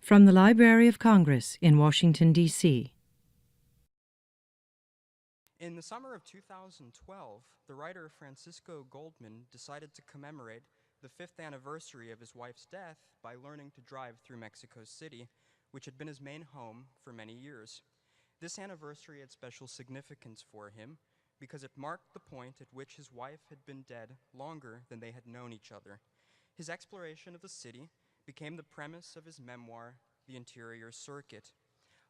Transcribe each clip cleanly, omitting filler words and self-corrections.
From the Library of Congress in Washington, D.C. In the summer of 2012, the writer Francisco Goldman decided to commemorate the 5th anniversary of his wife's death by learning to drive through Mexico City, which had been his main home for many years. This anniversary had special significance for him because it marked the point at which his wife had been dead longer than they had known each other. His exploration of the city became the premise of his memoir, The Interior Circuit.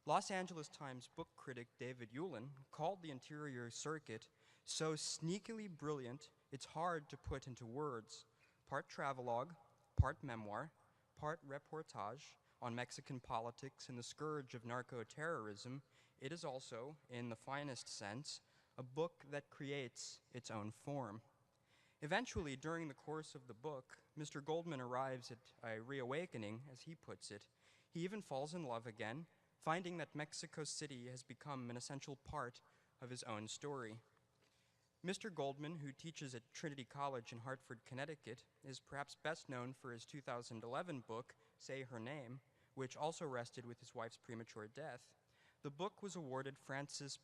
Los Angeles Times book critic David Ulin called The Interior Circuit so sneakily brilliant it's hard to put into words. Part travelogue, part memoir, part reportage on Mexican politics and the scourge of narco-terrorism, it is also, in the finest sense, a book that creates its own form. Eventually, during the course of the book, Mr. Goldman arrives at a reawakening, as he puts it. He even falls in love again, finding that Mexico City has become an essential part of his own story. Mr. Goldman, who teaches at Trinity College in Hartford, Connecticut, is perhaps best known for his 2011 book, Say Her Name, which also rested with his wife's premature death. The book was awarded France's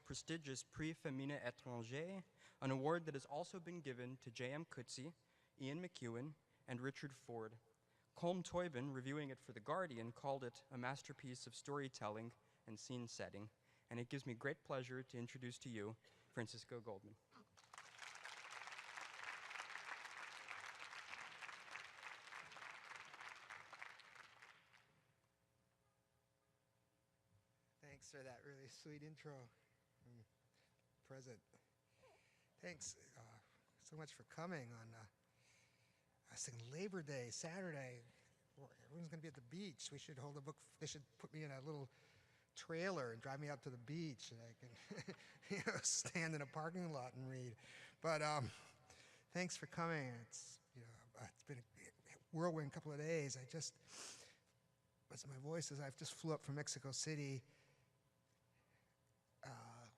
prestigious Prix Femina-winning, an award that has also been given to J.M. Coetzee, Ian McEwan, and Richard Ford. Colm Toibin, reviewing it for The Guardian, called it a masterpiece of storytelling and scene setting, and it gives me great pleasure to introduce to you Francisco Goldman. Thanks for that really sweet intro. Present. Thanks so much for coming on I was thinking Labor Day, Saturday. Everyone's going to be at the beach. We should hold a book. They should put me in a little trailer and drive me out to the beach, and I can stand in a parking lot and read. But thanks for coming. It's been a whirlwind couple of days. What's my voice is I've just flew up from Mexico City.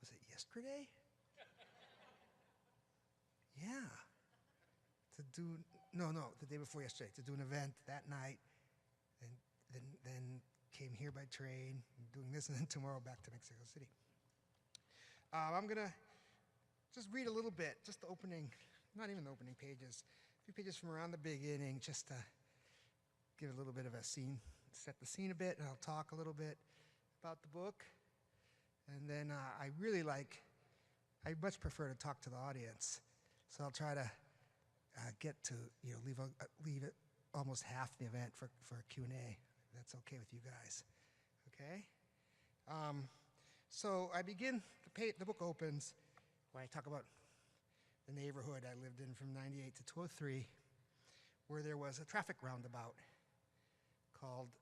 Was it yesterday? Yeah. The day before yesterday, to do an event that night, and then came here by train, doing this, and then tomorrow back to Mexico City. I'm gonna just read a little bit, just the opening, not even the opening pages, a few pages from around the beginning, just to give a little bit of a scene, set the scene a bit, and I'll talk a little bit about the book. And then I much prefer to talk to the audience, so I'll try to get to leave it almost half the event for Q&A. That's okay with you guys, okay? So I begin. The book opens when I talk about the neighborhood I lived in from '98 to 2003, where there was a traffic roundabout called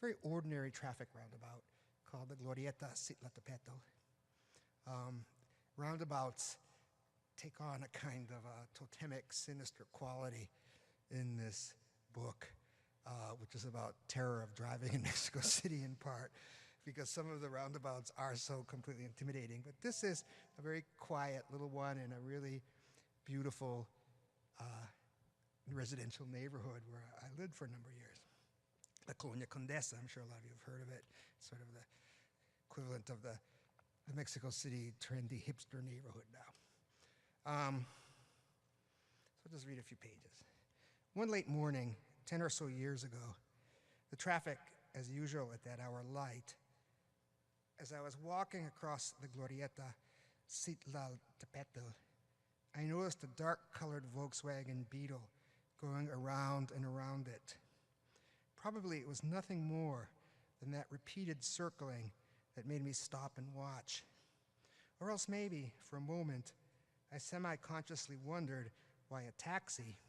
very ordinary traffic roundabout called the Glorieta Citlaltepetl. Roundabouts take on a kind of a totemic, sinister quality in this book, which is about terror of driving in Mexico City in part, because some of the roundabouts are so completely intimidating. But this is a very quiet little one in a really beautiful residential neighborhood where I lived for a number of years. La Colonia Condesa, I'm sure a lot of you have heard of it. It's sort of the equivalent of the Mexico City trendy hipster neighborhood now. So I'll just read a few pages. One late morning, 10 or so years ago, the traffic, as usual at that hour, light. As I was walking across the Glorieta Citlaltepetl, I noticed a dark-colored Volkswagen Beetle going around and around it. Probably it was nothing more than that repeated circling that made me stop and watch. Or else maybe, for a moment, I semi-consciously wondered why a taxi,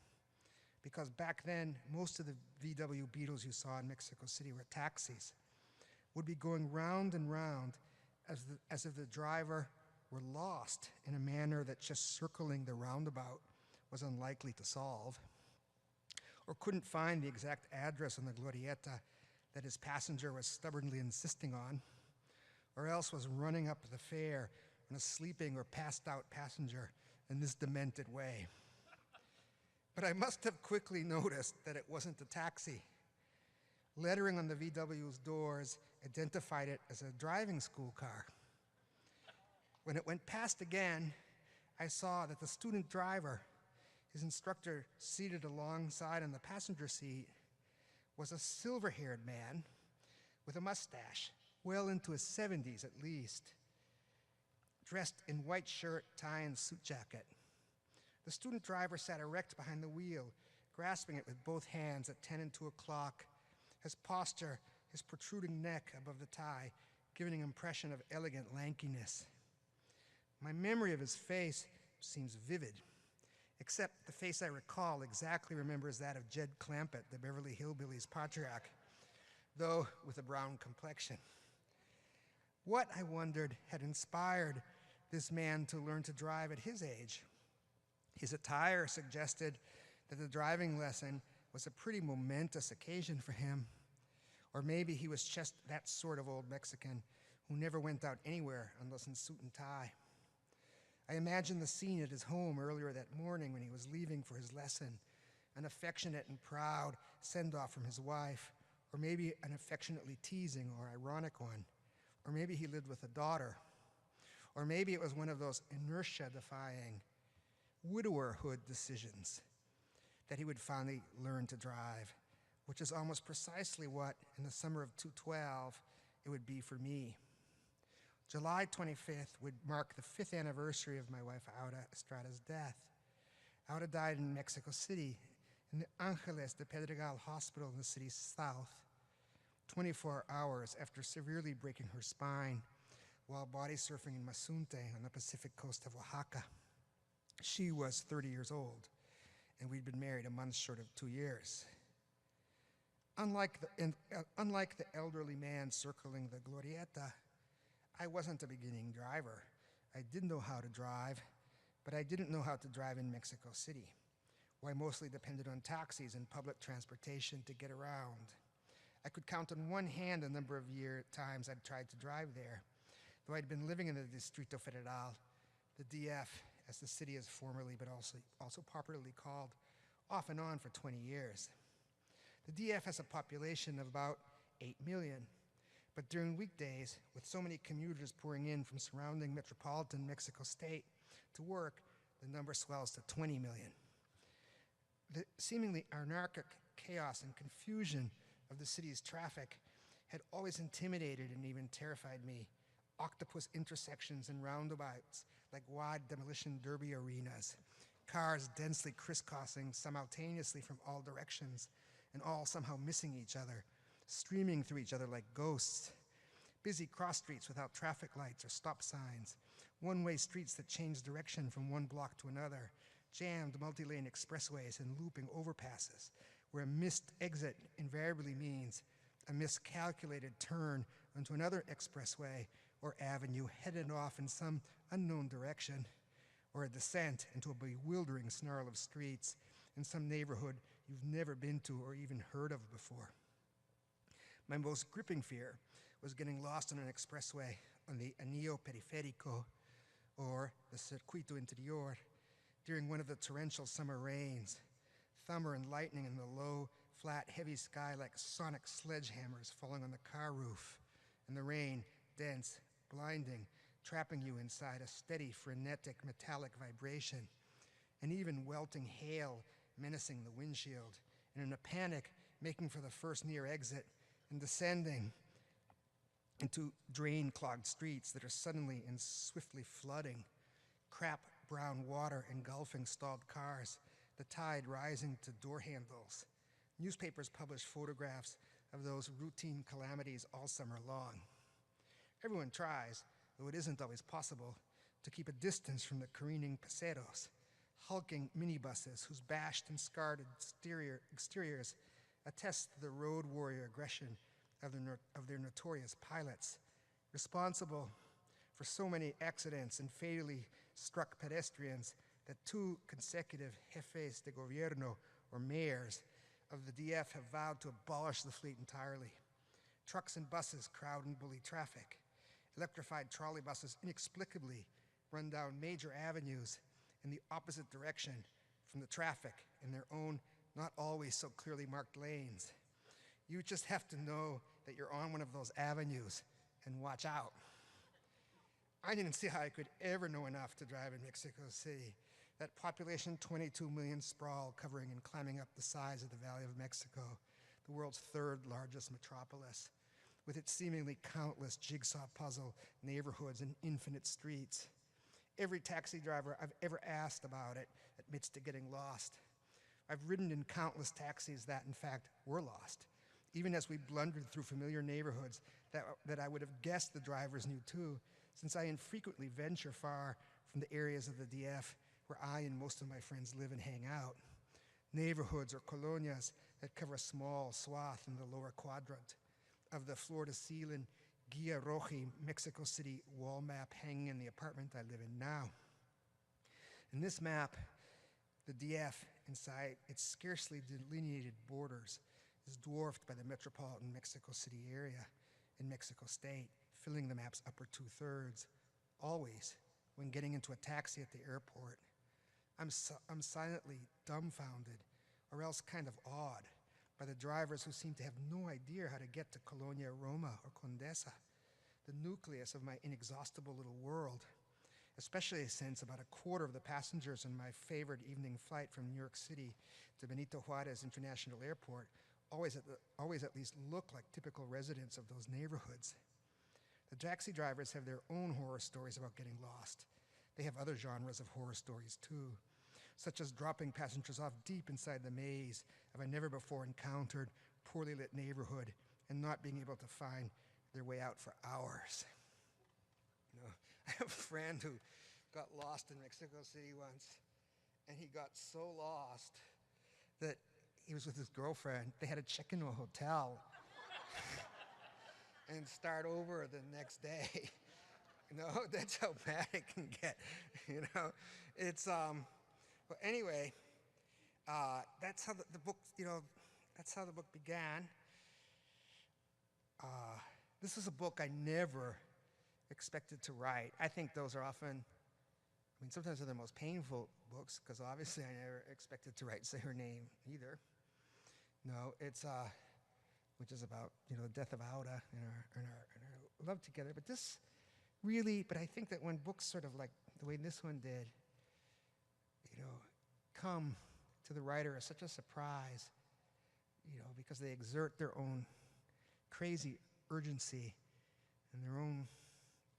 because back then, most of the VW Beetles you saw in Mexico City were taxis, would be going round and round as if the driver were lost in a manner that just circling the roundabout was unlikely to solve, or couldn't find the exact address on the Glorieta that his passenger was stubbornly insisting on, or else was running up the fare on a sleeping or passed out passenger in this demented way. But I must have quickly noticed that it wasn't a taxi. Lettering on the VW's doors identified it as a driving school car. When it went past again, I saw that the student driver, his instructor seated alongside on the passenger seat, was a silver-haired man with a mustache, well into his 70s at least, dressed in white shirt, tie, and suit jacket. The student driver sat erect behind the wheel, grasping it with both hands at 10 and 2 o'clock, his posture, his protruding neck above the tie, giving an impression of elegant lankiness. My memory of his face seems vivid, except the face I recall exactly remembers that of Jed Clampett, the Beverly Hillbillies patriarch, though with a brown complexion. What, I wondered, had inspired this man to learn to drive at his age? His attire suggested that the driving lesson was a pretty momentous occasion for him. Or maybe he was just that sort of old Mexican who never went out anywhere unless in suit and tie. I imagined the scene at his home earlier that morning when he was leaving for his lesson, an affectionate and proud send-off from his wife, or maybe an affectionately teasing or ironic one, or maybe he lived with a daughter, or maybe it was one of those inertia-defying widowerhood decisions that he would finally learn to drive, which is almost precisely what, in the summer of 2012, it would be for me. July 25th would mark the 5th anniversary of my wife Aura Estrada's death. Aura died in Mexico City, in the Angeles de Pedregal hospital in the city's south, 24 hours after severely breaking her spine while body surfing in Mazunte on the Pacific coast of Oaxaca. She was 30 years old, and we'd been married a month short of 2 years. Unlike the elderly man circling the Glorieta, I wasn't a beginning driver. I did know how to drive, but I didn't know how to drive in Mexico City, where I mostly depended on taxis and public transportation to get around. I could count on one hand the number of times I'd tried to drive there, though I'd been living in the Distrito Federal, the DF, as the city is formerly but also popularly called, off and on for 20 years. The DF has a population of about 8 million, but during weekdays, with so many commuters pouring in from surrounding metropolitan Mexico State to work, the number swells to 20 million. The seemingly anarchic chaos and confusion of the city's traffic had always intimidated and even terrified me. Octopus intersections and roundabouts like wide demolition derby arenas, cars densely crisscrossing simultaneously from all directions and all somehow missing each other, streaming through each other like ghosts, busy cross streets without traffic lights or stop signs, one-way streets that change direction from one block to another, jammed multi-lane expressways and looping overpasses, where a missed exit invariably means a miscalculated turn onto another expressway or avenue headed off in some unknown direction, or a descent into a bewildering snarl of streets in some neighborhood you've never been to or even heard of before. My most gripping fear was getting lost on an expressway on the Anillo Periférico, or the Circuito Interior, during one of the torrential summer rains, thunder and lightning in the low, flat, heavy sky like sonic sledgehammers falling on the car roof, and the rain, dense, blinding, trapping you inside a steady, frenetic, metallic vibration, and even welting hail menacing the windshield, and in a panic, making for the first near exit and descending into drain-clogged streets that are suddenly and swiftly flooding, crap brown water engulfing stalled cars, the tide rising to door handles. Newspapers publish photographs of those routine calamities all summer long. Everyone tries, though it isn't always possible, to keep a distance from the careening paseros, hulking minibuses whose bashed and scarred exteriors attest to the road warrior aggression of their notorious pilots, responsible for so many accidents and fatally struck pedestrians that 2 consecutive jefes de gobierno, or mayors, of the DF have vowed to abolish the fleet entirely. Trucks and buses crowd and bully traffic. Electrified trolley buses inexplicably run down major avenues in the opposite direction from the traffic in their own, not always so clearly marked lanes. You just have to know that you're on one of those avenues and watch out. I didn't see how I could ever know enough to drive in Mexico City. That population, 22 million sprawl, covering and climbing up the sides of the Valley of Mexico, the world's third largest metropolis, with its seemingly countless jigsaw puzzle neighborhoods and infinite streets. Every taxi driver I've ever asked about it admits to getting lost. I've ridden in countless taxis that, in fact, were lost, even as we blundered through familiar neighborhoods that I would have guessed the drivers knew too, since I infrequently venture far from the areas of the DF where I and most of my friends live and hang out. Neighborhoods or colonias that cover a small swath in the lower quadrant of the floor-to-ceiling Guia Roji Mexico City wall map hanging in the apartment I live in now. In this map, the DF, inside its scarcely delineated borders, is dwarfed by the metropolitan Mexico City area in Mexico State, filling the map's upper two-thirds. Always, when getting into a taxi at the airport, I'm silently dumbfounded, or else kind of awed, by the drivers who seem to have no idea how to get to Colonia Roma or Condesa, the nucleus of my inexhaustible little world, especially since about a quarter of the passengers in my favored evening flight from New York City to Benito Juarez International Airport always at least look like typical residents of those neighborhoods. The taxi drivers have their own horror stories about getting lost. They have other genres of horror stories too, such as dropping passengers off deep inside the maze of a never before encountered, poorly lit neighborhood and not being able to find their way out for hours. You know, I have a friend who got lost in Mexico City once, and he got so lost that he was with his girlfriend. They had to check into a hotel and start over the next day. You know, that's how bad it can get. You know, it's but anyway, that's how the book. You know, that's how the book began. This is a book I never expected to write. I think those are often, I mean, sometimes they're the most painful books, because obviously I never expected to write Say Her Name either. No, it's which is about, you know, the death of Aura and our love together. But this really, but I think that when books sort of like the way this one did, you know, come to the writer as such a surprise, you know, because they exert their own crazy urgency and their own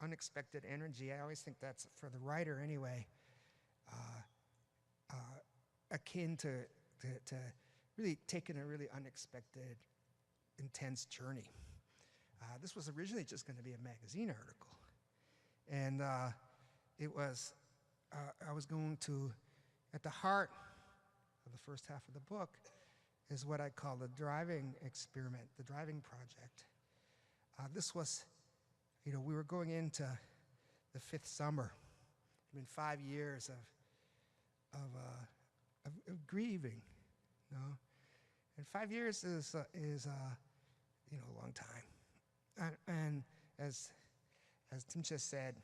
unexpected energy. I always think that's, for the writer anyway, akin to really taking a really unexpected, intense journey. This was originally just going to be a magazine article. And it was, I was going to, at the heart of the first half of the book is what I call the driving experiment, the driving project. This was, you know, we were going into the fifth summer. It's been 5 years of grieving, you know. And 5 years is you know, a long time. And as Tim just said,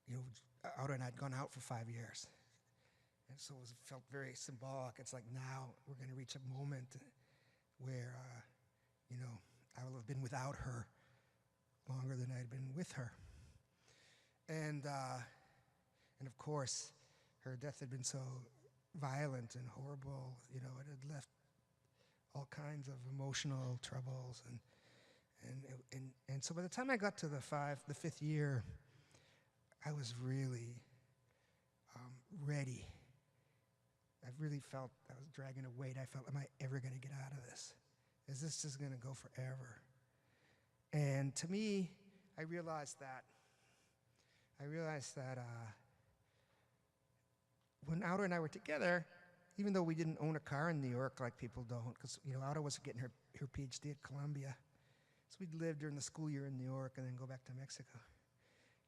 you know, Aura and I had gone out for 5 years. And so it felt very symbolic. It's like now we're going to reach a moment where, you know, I will have been without her longer than I had been with her. And of course, her death had been so violent and horrible. You know, it had left all kinds of emotional troubles. And so by the time I got to the fifth year, I was really ready. I really felt I was dragging a weight. I felt, am I ever going to get out of this? Is this just going to go forever? And to me, I realized that when Aura and I were together, even though we didn't own a car in New York like people don't, because, you know, Aura was getting her PhD at Columbia, so we'd live during the school year in New York and then go back to Mexico.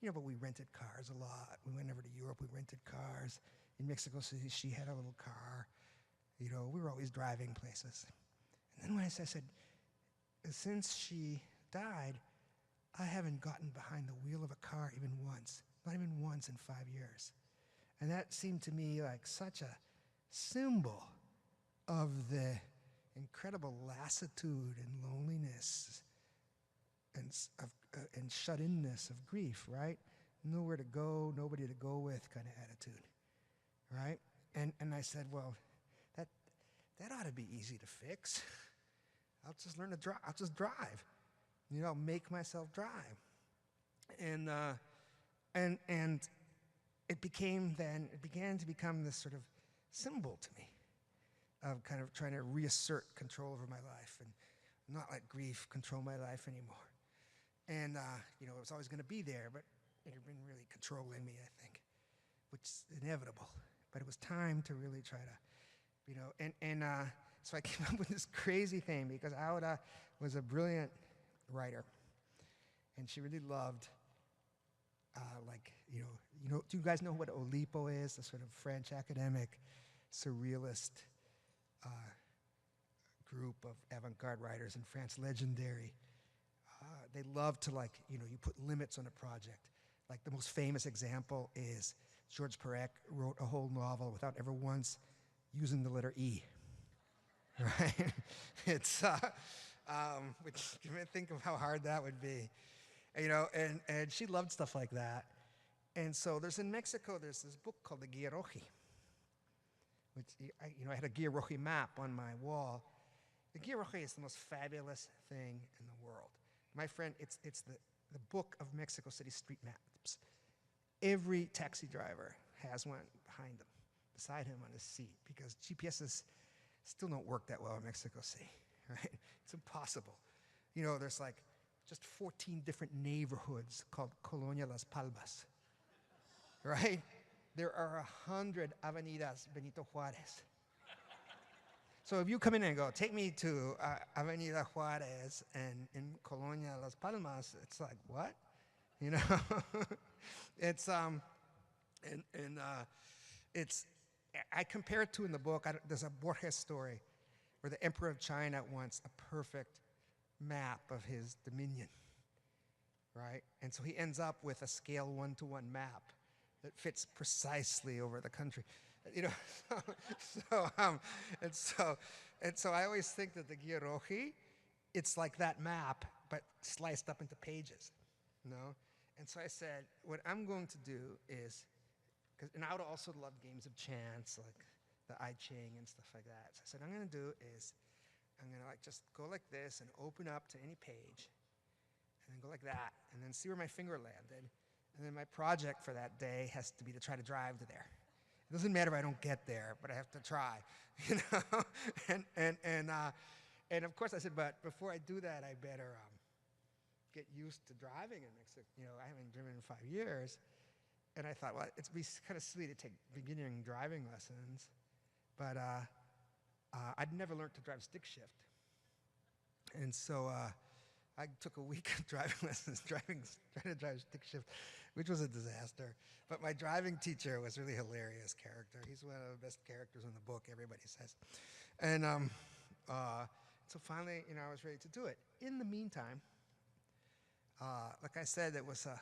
You know, but we rented cars a lot. We went over to Europe, we rented cars. In Mexico City, she had a little car. You know, we were always driving places. And then when I said, since she died, I haven't gotten behind the wheel of a car even once, not even once in 5 years. And that seemed to me like such a symbol of the incredible lassitude and loneliness and shut-inness of grief, right? Nowhere to go, nobody to go with kind of attitude, right? And I said, well, that ought to be easy to fix. I'll just learn to drive. I'll just drive, make myself drive. And it began to become this sort of symbol to me of kind of trying to reassert control over my life and not let grief control my life anymore. And, it was always going to be there, but it had been really controlling me, I think, which is inevitable. But it was time to really try to, so I came up with this crazy thing because Aura was a brilliant writer, and she really loved, do you guys know what Oulipo is? The sort of French academic, surrealist group of avant-garde writers in France, legendary. They love to, you put limits on a project. Like the most famous example is Georges Perec wrote a whole novel without ever once using the letter E, right? It's, which you may think of how hard that would be, and she loved stuff like that. And so in Mexico, there's this book called the Guia Roji, which, I had a Guia Roji map on my wall. The Guia Roji is the most fabulous thing in the world. My friend, it's the book of Mexico City street maps. Every taxi driver has one behind them, beside him on his seat, because GPSs still don't work that well in Mexico City, right? It's impossible. There's just 14 different neighborhoods called Colonia Las Palmas, right? There are 100 avenidas Benito Juarez. So if you come in and go, take me to Avenida Juarez and in Colonia Las Palmas, it's like, what? It's, I compare it to in the book, there's a Borges story where the Emperor of China wants a perfect map of his dominion, right? And so he ends up with a scale 1-to-1 map that fits precisely over the country. So I always think that the Guia Roji, it's like that map, but sliced up into pages, And so I said, what I'm going to do is, and I would also love games of chance, like the I Ching and stuff like that. So I said, I'm going to do is, I'm going to just go like this and open up to any page, and then go like that, and then see where my finger landed. And then my project for that day has to be to try to drive to there. It doesn't matter if I don't get there, but I have to try, And of course I said, but before I do that, I better get used to driving in Mexico. I haven't driven in 5 years. And I thought, well, it'd be kind of silly to take beginning driving lessons. But I'd never learned to drive stick shift. And so I took a week of driving lessons, trying to drive stick shift, which was a disaster. But my driving teacher was really hilarious character. He's one of the best characters in the book, everybody says. And so finally, I was ready to do it. In the meantime, like I said, it was a,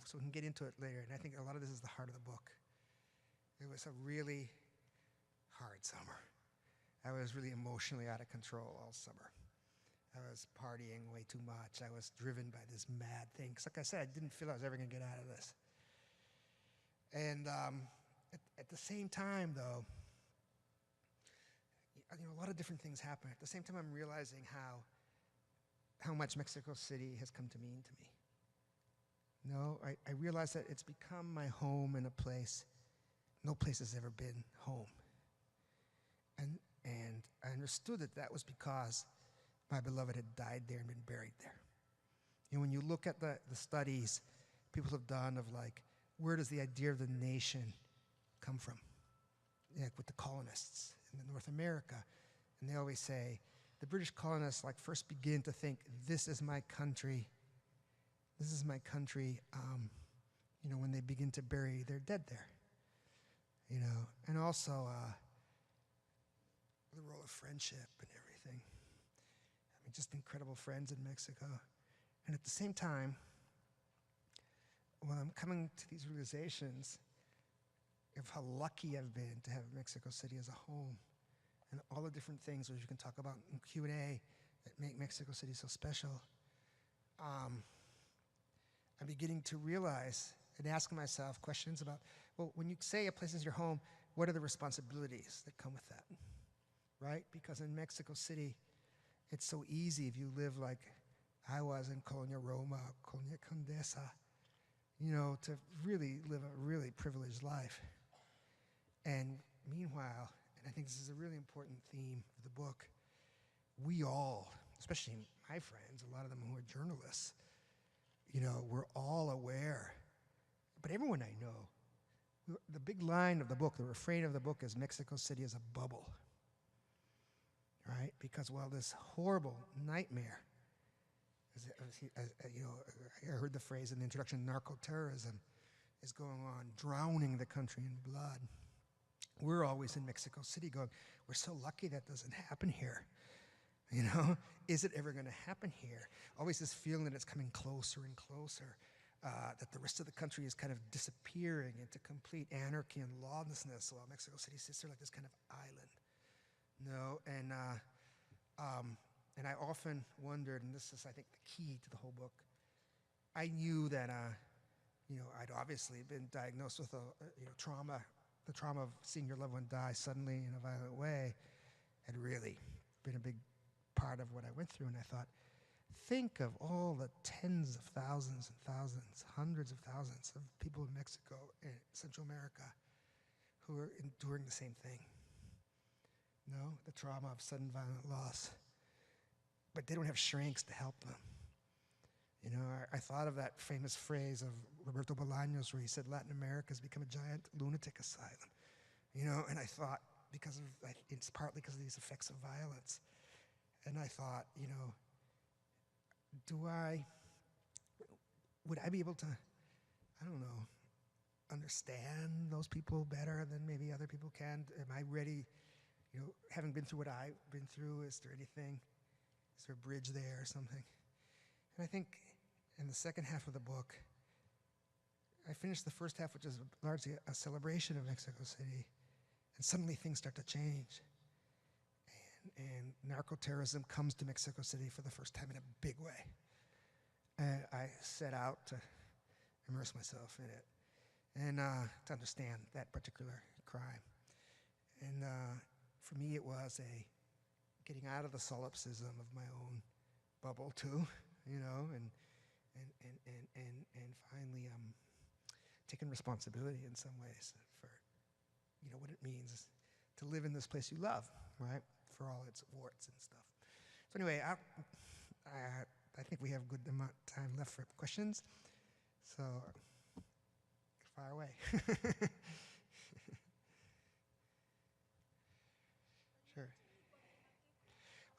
so we can get into it later, and I think a lot of this is the heart of the book. It was a really hard summer. I was really emotionally out of control all summer. I was partying way too much. I was driven by this mad thing. Because like I said, I didn't feel I was ever going to get out of this. And at the same time, though, a lot of different things happen. At the same time, I'm realizing how much Mexico City has come to mean to me. I realize that it's become my home in a place no place has ever been home. And I understood that was because my beloved had died there and been buried there. When you look at the studies people have done of where does the idea of the nation come from? With the colonists in North America. And they always say, the British colonists first begin to think, this is my country. This is my country, when they begin to bury their dead there. And also the role of friendship and everything. Just incredible friends in Mexico. And at the same time, when I'm coming to these realizations, of how lucky I've been to have Mexico City as a home, and all the different things which you can talk about in Q&A that make Mexico City so special. I'm beginning to realize and ask myself questions about, well, when you say a place is your home, what are the responsibilities that come with that, right? Because in Mexico City, it's so easy if you live like I was in Colonia Roma, Colonia Condesa, you know, to really live a really privileged life. And meanwhile, and I think this is a really important theme of the book, we all, especially my friends, a lot of them who are journalists, you know, we're all aware, but everyone I know, the big line of the book, the refrain of the book is Mexico City is a bubble, right? Because while this horrible nightmare, you know, I heard the phrase in the introduction, narco-terrorism is going on, drowning the country in blood. We're always in Mexico City going, we're so lucky that doesn't happen here. You know, is it ever going to happen here? Always this feeling that it's coming closer and closer, that the rest of the country is kind of disappearing into complete anarchy and lawlessness while Mexico City sits there like this kind of island. No, and I often wondered, and this is, I think, the key to the whole book. I knew that, you know, I'd obviously been diagnosed with you know, trauma. The trauma of seeing your loved one die suddenly in a violent way had really been a big part of what I went through, and I thought, think of all the tens of thousands and thousands, hundreds of thousands of people in Mexico and Central America who are enduring the same thing. No, the trauma of sudden violent loss. But they don't have shrinks to help them. You know, I thought of that famous phrase of Roberto Bolaños where he said Latin America has become a giant lunatic asylum. You know, and I thought, because of, it's partly because of these effects of violence. And I thought, you know, would I be able to, I don't know, understand those people better than maybe other people can? Am I ready, you know, having been through what I've been through, is there anything, is there a bridge there or something? And I think in the second half of the book, I finished the first half, which is largely a celebration of Mexico City, and suddenly things start to change. And narco-terrorism comes to Mexico City for the first time in a big way. And I set out to immerse myself in it and to understand that particular crime. And for me, it was getting out of the solipsism of my own bubble too, you know, and finally taking responsibility in some ways for, you know, what it means to live in this place you love, right? For all its warts and stuff. So anyway, I think we have a good amount of time left for questions. So fire away. Sure.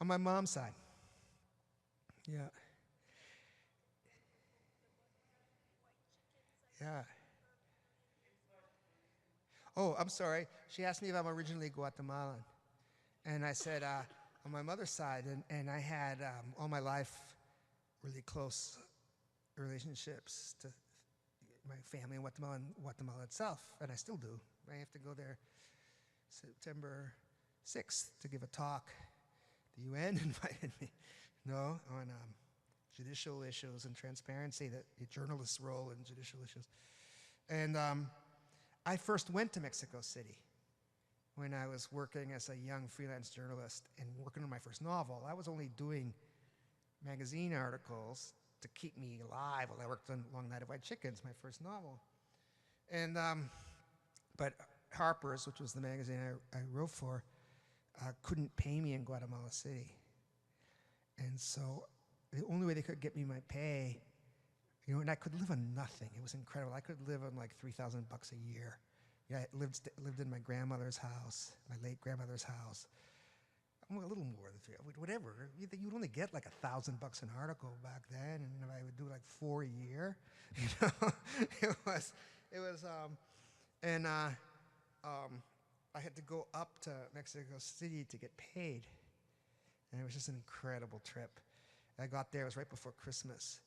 On my mom's side. Yeah. Yeah. Oh, I'm sorry. She asked me if I'm originally Guatemalan. And I said, on my mother's side, and I had all my life really close relationships to my family in Guatemala and Guatemala itself, and I still do. I have to go there September 6th to give a talk. The UN invited me, no, on judicial issues and transparency, a journalist's role in judicial issues. And I first went to Mexico City when I was working as a young freelance journalist and working on my first novel. I was only doing magazine articles to keep me alive while I worked on Long Night of White Chickens, my first novel. And, but Harper's, which was the magazine I wrote for, couldn't pay me in Guatemala City. And so the only way they could get me my pay, you know, and I could live on nothing. It was incredible. I could live on like $3,000 a year. Yeah, I lived in my grandmother's house, my late grandmother's house. A little more than whatever. You'd only get like $1,000 an article back then, and I would do like 4 a year. You know, I had to go up to Mexico City to get paid, and it was just an incredible trip. I got there, it was right before Christmas,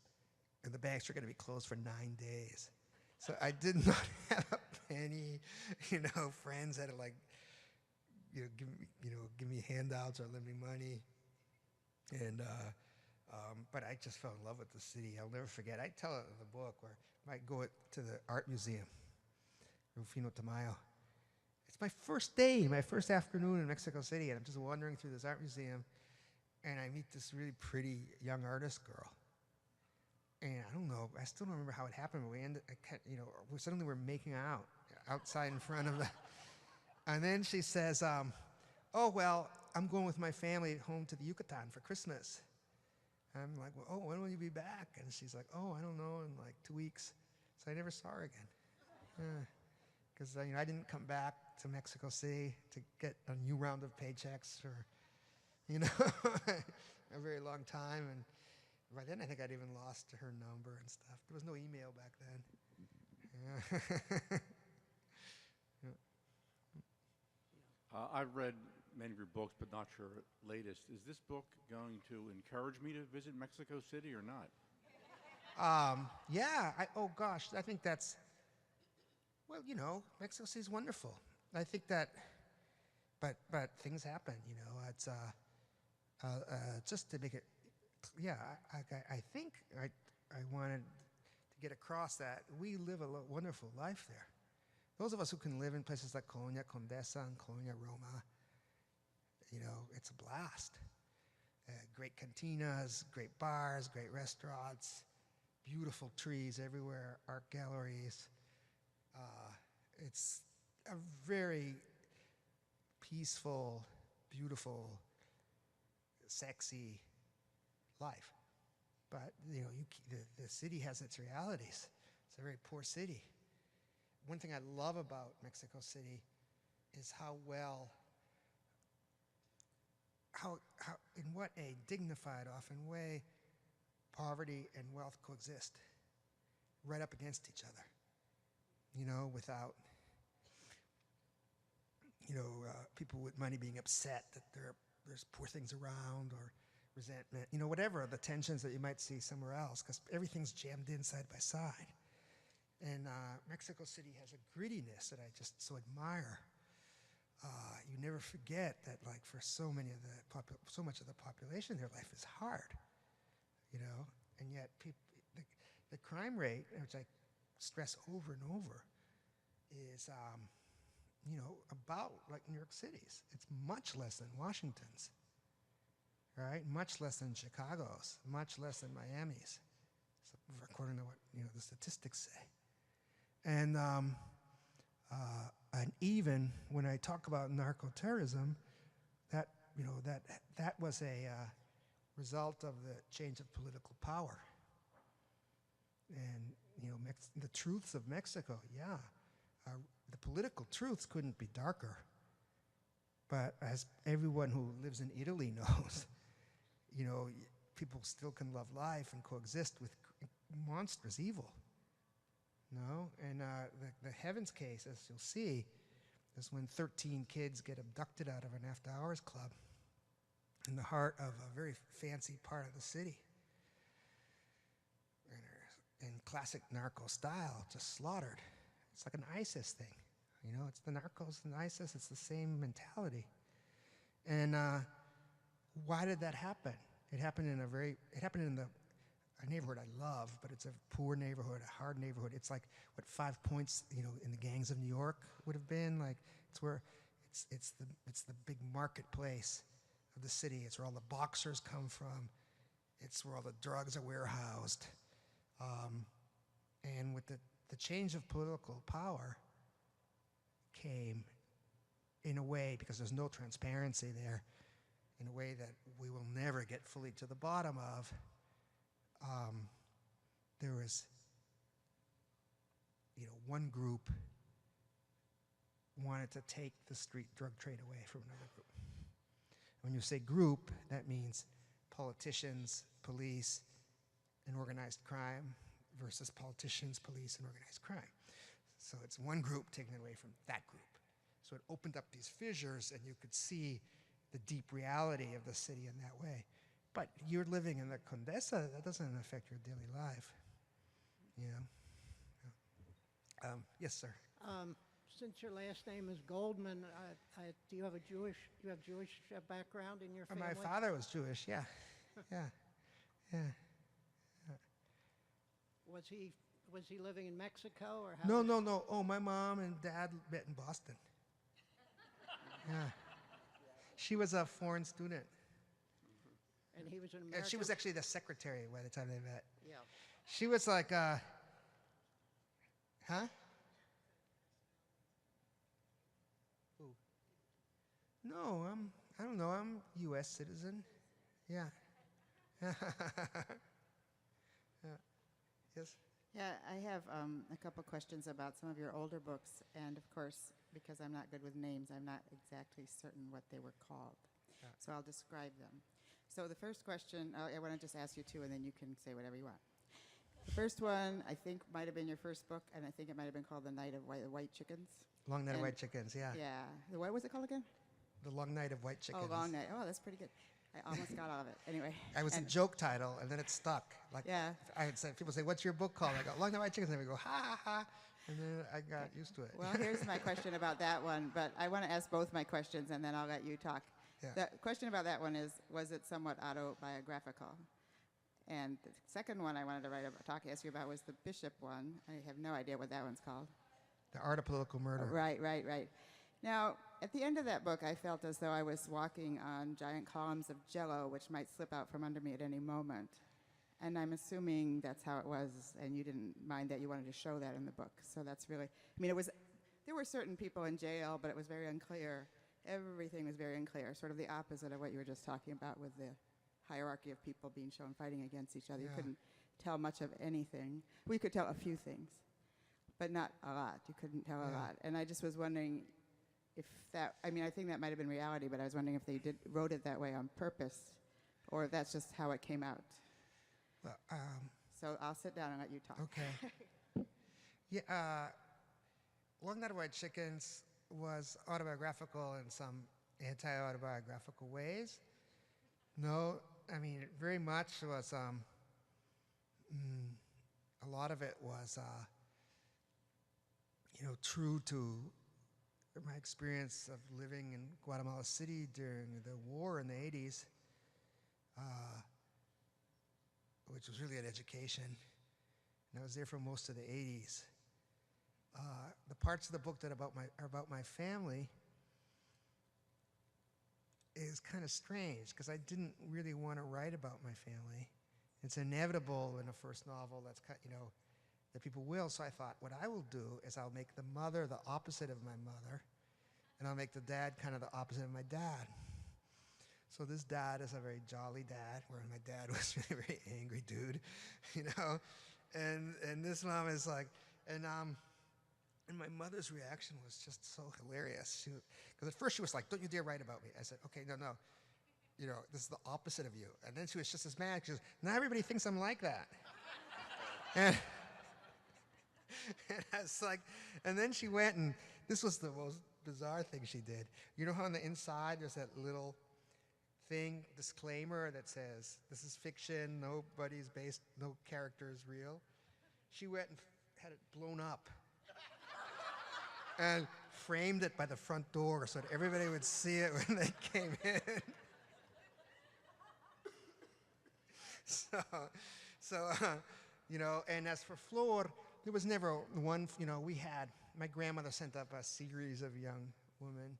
and the banks were going to be closed for 9 days. So I did not have a penny. Friends had to like, give me handouts or lend me money. And but I just fell in love with the city. I'll never forget. I tell it in the book where I might go to the art museum, Rufino Tamayo. It's my first day, my first afternoon in Mexico City, and I'm just wandering through this art museum, and I meet this really pretty young artist girl. And I don't know, I still don't remember how it happened, but suddenly we're making out outside in front of the, and then she says, oh, well, I'm going with my family home to the Yucatan for Christmas. I'm like, well, oh, when will you be back? And she's like, oh, I don't know, in like 2 weeks. So I never saw her again. Because I didn't come back to Mexico City to get a new round of paychecks for, a very long time. And by then I think I'd even lost her number and stuff. There was no email back then. I've read many of your books, but not your latest. Is this book going to encourage me to visit Mexico City or not? Yeah. Oh gosh, I think that's. Well, Mexico City is wonderful. I think that, but things happen. It's just to make it. Yeah, I think I wanted to get across that we live a wonderful life there. Those of us who can live in places like Colonia Condesa and Colonia Roma, it's a blast. Great cantinas, great bars, great restaurants, beautiful trees everywhere, art galleries. It's a very peaceful, beautiful, sexy life. But the city has its realities. It's a very poor city. One thing I love about Mexico City is how in what a dignified, often way, poverty and wealth coexist right up against each other. Without people with money being upset that there's poor things around, or resentment, whatever the tensions that you might see somewhere else, because everything's jammed in side by side. And Mexico City has a grittiness that I just so admire. You never forget that, like, for so much of the population, their life is hard, and yet the crime rate, which I stress over and over, is about like New York City's. It's much less than Washington's, right? Much less than Chicago's, much less than Miami's, according to what the statistics say. And even when I talk about narco-terrorism, that was a result of the change of political power. And the truths of Mexico, the political truths couldn't be darker. But as everyone who lives in Italy knows, people still can love life and coexist with monstrous evil. And the Heavens case, as you'll see, is when 13 kids get abducted out of an after-hours club in the heart of a very fancy part of the city. In classic narco style, just slaughtered. It's like an ISIS thing. It's the narcos and ISIS, it's the same mentality. And why did that happen? It happened in a neighborhood I love, but it's a poor neighborhood, a hard neighborhood. It's like what 5 Points, in the gangs of New York would have been. Like, it's the big marketplace of the city. It's where all the boxers come from. It's where all the drugs are warehoused. And with the change of political power came, in a way, because there's no transparency there, in a way that we will never get fully to the bottom of, there was, one group wanted to take the street drug trade away from another group. When you say group, that means politicians, police, and organized crime versus politicians, police, and organized crime. So it's one group taking it away from that group. So it opened up these fissures, and you could see the deep reality of the city in that way. But you're living in the Condesa, that doesn't affect your daily life. Yes, sir. Since your last name is Goldman, do you have Jewish background in your family? My father was Jewish, yeah. Yeah. Was he living in Mexico or how? No. Oh, my mom and dad met in Boston. Yeah. She was a foreign student. And he was an American? And she was actually the secretary by the time they met. Yeah. She was like, huh? Who? No, I don't know, I'm U.S. citizen. Yeah. Yeah. Yes? Yeah, I have a couple questions about some of your older books, and of course, because I'm not good with names, I'm not exactly certain what they were called. Yeah. So I'll describe them. So the first question, I want to just ask you two, and then you can say whatever you want. The first one, I think, might have been your first book, and I think it might have been called The Night of White Chickens. Long Night of White Chickens, yeah. Yeah. What was it called again? The Long Night of White Chickens. Oh, Long Night. Oh, that's pretty good. I almost got all of it. Anyway. It was a joke title, and then it stuck. Like, Yeah. I had said, people say, "What's your book called?" I go, "Long Night of White Chickens," and we go, "Ha ha ha," and then I got used to it. Well, here's my question about that one, but I want to ask both my questions, and then I'll let you talk. Yeah. The question about that one is, was it somewhat autobiographical? And the second one I wanted to ask you about was the Bishop one. I have no idea what that one's called. The Art of Political Murder. Right. Now, at the end of that book, I felt as though I was walking on giant columns of Jell-O, which might slip out from under me at any moment. And I'm assuming that's how it was, and you didn't mind that you wanted to show that in the book. So that's really, there were certain people in jail, but it was very unclear. Everything was very unclear, sort of the opposite of what you were just talking about with the hierarchy of people being shown fighting against each other. Yeah. You couldn't tell much of anything. We could tell a few things, but not a lot. You couldn't tell a lot. And I just was wondering if that, I think that might have been reality, but I was wondering if they wrote it that way on purpose, or if that's just how it came out. Well, So I'll sit down and let you talk. okay. Yeah, Long Night of White Chickens was autobiographical in some anti-autobiographical ways. No, it very much was, a lot of it was, true to my experience of living in Guatemala City during the war in the 80s, which was really an education. And I was there for most of the 80s. The parts of the book that are about my family is kind of strange, because I didn't really want to write about my family. It's inevitable in a first novel that people will, so I thought what I will do is I'll make the mother the opposite of my mother, and I'll make the dad kind of the opposite of my dad. So this dad is a very jolly dad, where my dad was really a very angry dude, and this mom is like, and my mother's reaction was just so hilarious. Because at first she was like, "Don't you dare write about me." I said, "Okay, no. This is the opposite of you." And then she was just as mad. She goes, "Now everybody thinks I'm like that." and I was like, and then she went, and this was the most bizarre thing she did. You know how on the inside there's that little thing, disclaimer, that says, "This is fiction, no character is real"? She went and had it blown up and framed it by the front door so that everybody would see it when they came in. And as for Flor, there was never one, my grandmother sent up a series of young women.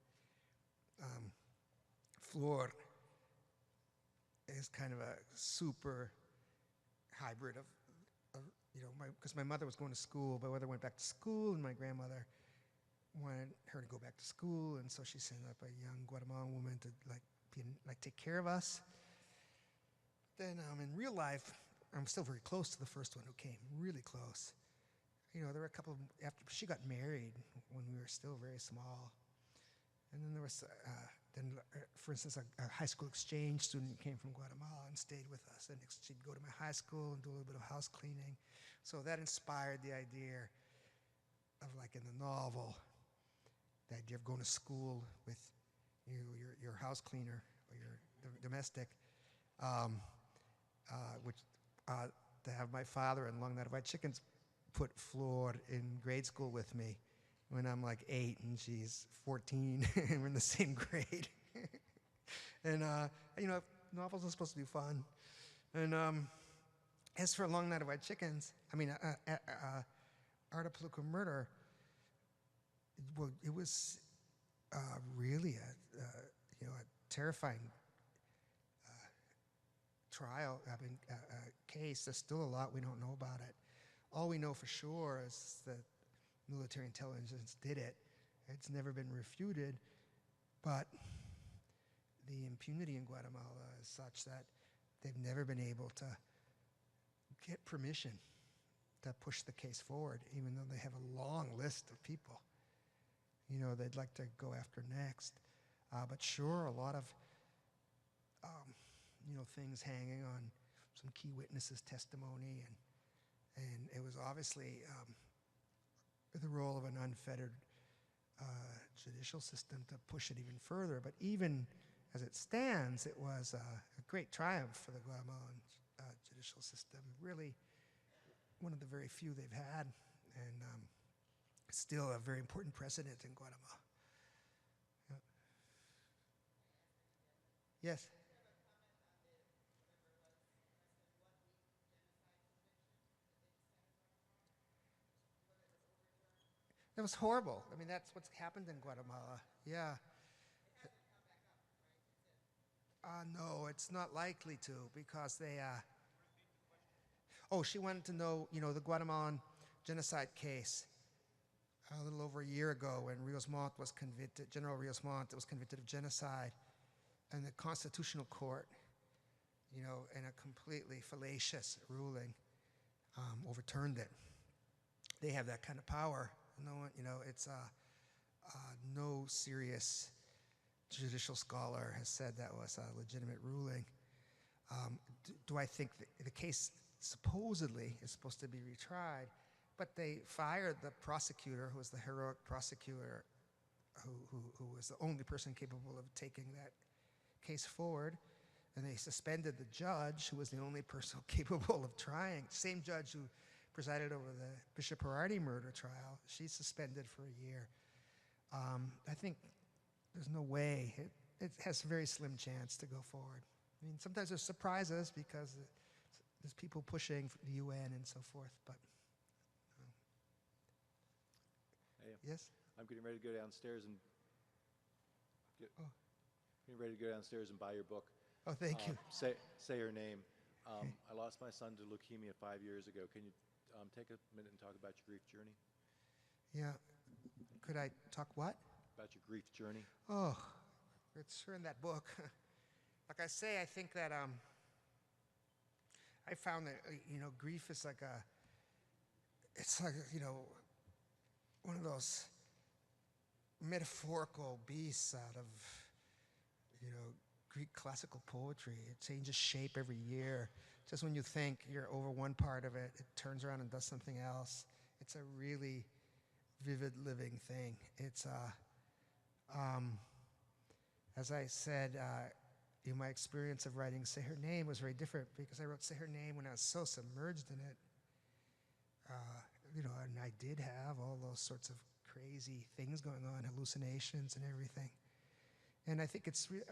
Flor is kind of a super hybrid of because my mother was going to school, my mother went back to school, and my grandmother wanted her to go back to school, and so she sent up a young Guatemalan woman to take care of us. Then in real life, I'm still very close to the first one who came, really close. There were a couple after she got married when we were still very small, and then there was for instance, a high school exchange student who came from Guatemala and stayed with us, and she'd go to my high school and do a little bit of house cleaning. So that inspired the idea of, like in the novel, the idea of going to school with your house cleaner or your domestic, to have my father in Long Night of White Chickens put Flor in grade school with me when I'm like 8 and she's 14 and we're in the same grade. And, novels are supposed to be fun. And as for A Long Night of White Chickens, Art of Political Murder, well, it was really a terrifying trial, case. There's still a lot we don't know about it. All we know for sure is that military intelligence did it. It's never been refuted, but the impunity in Guatemala is such that they've never been able to get permission to push the case forward, even though they have a long list of people, they'd like to go after next. But sure, a lot of, things hanging on some key witnesses' testimony, and it was obviously the role of an unfettered judicial system to push it even further. But even as it stands, it was a great triumph for the Guatemalan judicial system. Really, one of the very few they've had, and still a very important precedent in Guatemala. Yeah. Yes. It was horrible. I mean, that's what's happened in Guatemala. Yeah. No, it's not likely to, because they, she wanted to know, the Guatemalan genocide case a little over a year ago when Rios Montt was convicted, General Rios Montt was convicted of genocide, and the Constitutional Court, in a completely fallacious ruling, overturned it. They have that kind of power. No one, it's no serious judicial scholar has said that was a legitimate ruling. Do I think the case supposedly is supposed to be retried? But they fired the prosecutor, who was the heroic prosecutor, who was the only person capable of taking that case forward, and they suspended the judge, who was the only person capable of trying. Same judge who presided over the Bishop Herardi murder trial. She's suspended for a year. I think there's no way. It has a very slim chance to go forward. I mean, sometimes there's surprises because there's people pushing for the UN and so forth, but Hey, yes? I'm getting ready to go downstairs and buy your book. Oh, thank you. Say Her Name. I lost my son to leukemia 5 years ago. Can you take a minute and talk about your grief journey? Yeah. Could I talk what? About your grief journey. Oh, it's sure in that book. Like I say, I think that I found that grief is like one of those metaphorical beasts out of Greek classical poetry. It changes shape every year. Just when you think you're over one part of it, it turns around and does something else. It's a really vivid, living thing. It's as I said, my experience of writing Say Her Name was very different, because I wrote Say Her Name when I was so submerged in it. And I did have all those sorts of crazy things going on, hallucinations and everything. And I think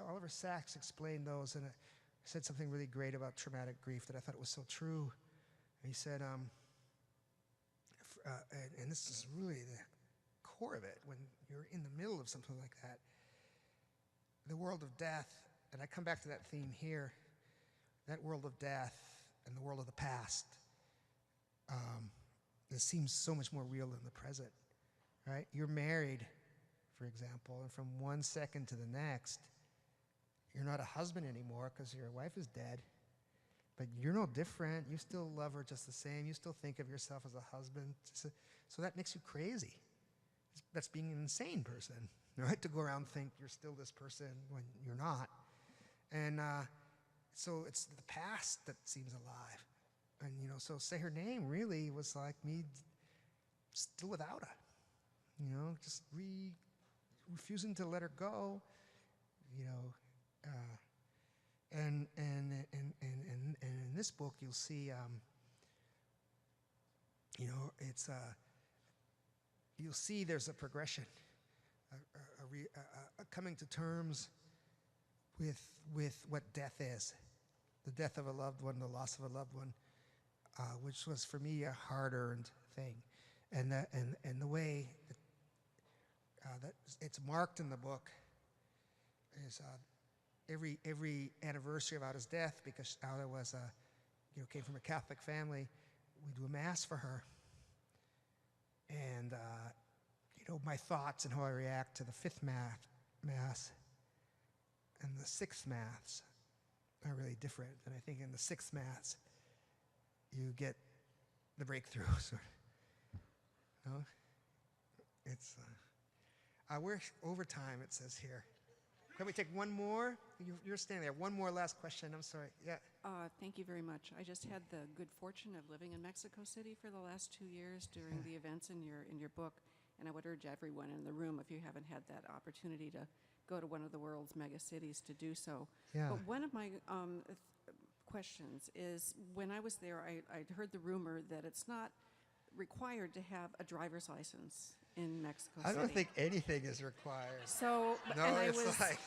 Oliver Sacks explained those, and said something really great about traumatic grief that I thought was so true. He said, and this is really the core of it, when you're in the middle of something like that, the world of death, and I come back to that theme here, that world of death and the world of the past, it seems so much more real than the present, right? You're married, for example, and from one second to the next, you're not a husband anymore because your wife is dead, but you're no different. You still love her just the same. You still think of yourself as a husband. So that makes you crazy. That's being an insane person, right? To go around and think you're still this person when you're not. And so it's the past that seems alive. And, so Say Her Name really was like me still without her, just refusing to let her go, and in this book you'll see, it's you'll see there's a progression, a coming to terms with what death is, the death of a loved one, the loss of a loved one, which was for me a hard-earned thing, and the way that it's marked in the book is every anniversary about his death, because Aura was came from a Catholic family. We do a mass for her, and my thoughts and how I react to the fifth mass and the sixth mass are really different. And I think in the sixth mass, you get the breakthrough, sort of. No, it's. We're over time. It says here. Can we take one more? You're standing there. One more last question. I'm sorry. Yeah. Thank you very much. I just had the good fortune of living in Mexico City for the last 2 years during the events in your book, and I would urge everyone in the room, if you haven't had that opportunity, to go to one of the world's mega cities, to do so. Yeah. But one of my questions is, when I was there, I heard the rumor that it's not required to have a driver's license in Mexico City. I don't think anything is required. So, No, and it's like...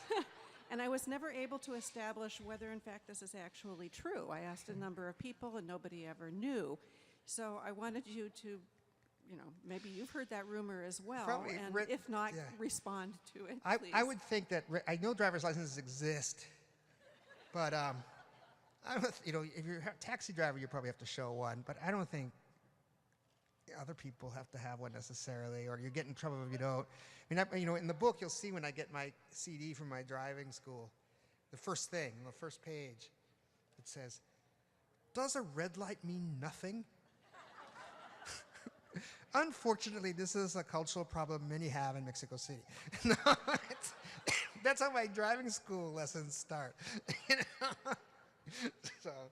and I was never able to establish whether, in fact, this is actually true. I asked a number of people, and nobody ever knew. So I wanted you to, maybe you've heard that rumor as well, Probably and if not, respond to it, please. I would think that, I know driver's licenses exist, but I don't, if you're a taxi driver, you probably have to show one, but I don't think other people have to have one necessarily, or you get in trouble if you don't. I mean, in the book, you'll see when I get my CD from my driving school, the first thing, on the first page, it says, "Does a red light mean nothing?" Unfortunately, this is a cultural problem many have in Mexico City. No, that's how my driving school lessons start. So,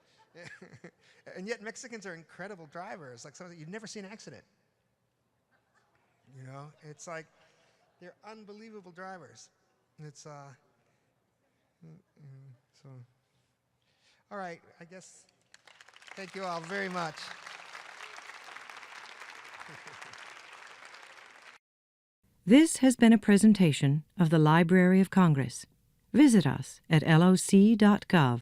and yet Mexicans are incredible drivers. Like you'd never see an accident. It's like they're unbelievable drivers. It's so. All right, I guess. Thank you all very much. This has been a presentation of the Library of Congress. Visit us at loc.gov.